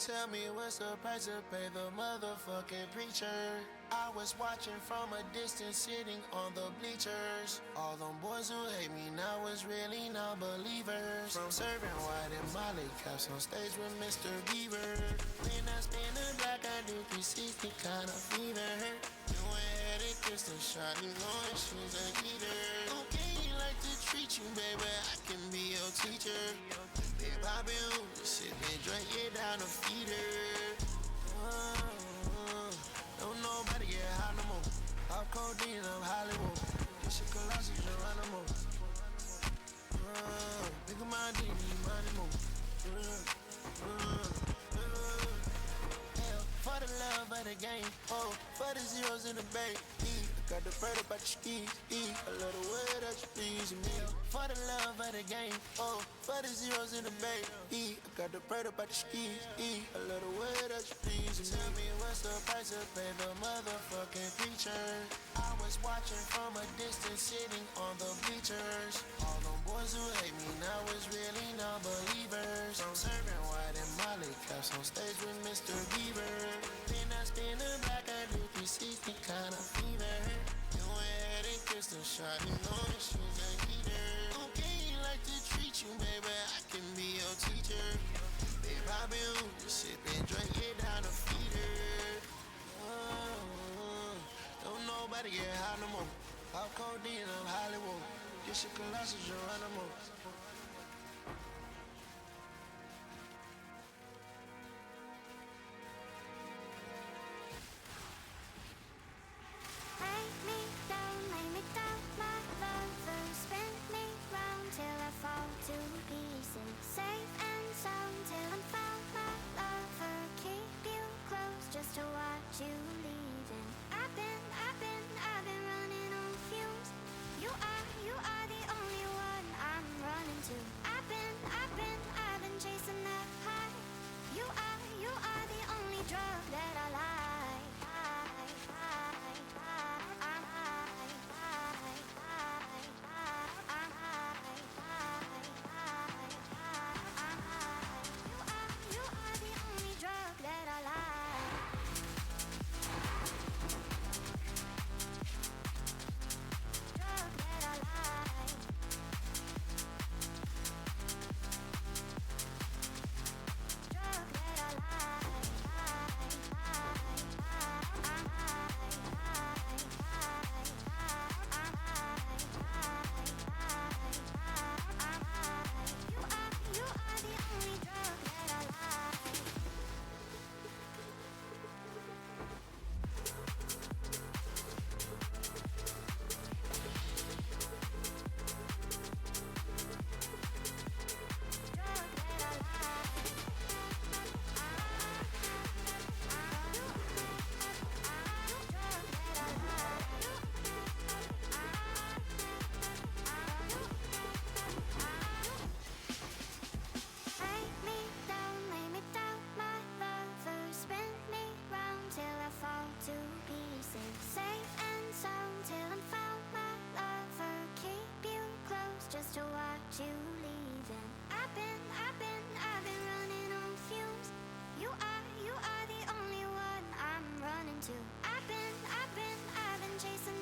Tell me what's the price to pay the motherfucking preacher? I was watching from a distance, sitting on the bleachers. All them boys who hate me now is really non-believers. From serving white and Molly caps on stage with Mr. Beaver. When I spin the black, I do 360 kind of fever. You ain't had a crystal shot, you know it, she's a heater. Okay, like to treat you, baby, I can be your teacher. Babe, I been hooping, sipping, drink it down the feeder. Don't nobody get high no more. Off codeine, I'm Hollywood. This shit Colossus, Geronimo. Think of my D, need money more. Hell, for the love of the game, oh, for the zeros in the bank. Got the bird up at your skis, I love the way that you please me. For the love of the game, oh, for the zeros in the bank. I got the bird up at your skis, I love the way that you please me. Tell me what's the price to pay the motherfucking preacher? I was watching from a distance, sitting on the bleachers. All them boys who hate me now is really non-believers. I'm serving white and Molly caps on stage with Mr. Beaver. Then I spin the black, I do 360 kind of fever. You ain't had a crystal shot, you know that she's a heater. Okay, like to treat you, baby, I can be your teacher. Babe, I been hooping, sipping, drink it down the feeder. Don't nobody get high no more. Off codeine, I'm Hollywood. This shit Colossus, Geronimo. Fall to pieces, safe and sound till I'm found. My lover, keep you close just to watch you leaving. I've been running on fumes. You are the only one I'm running to. I've been chasing that high. You are the only drug that I like. I've been chasing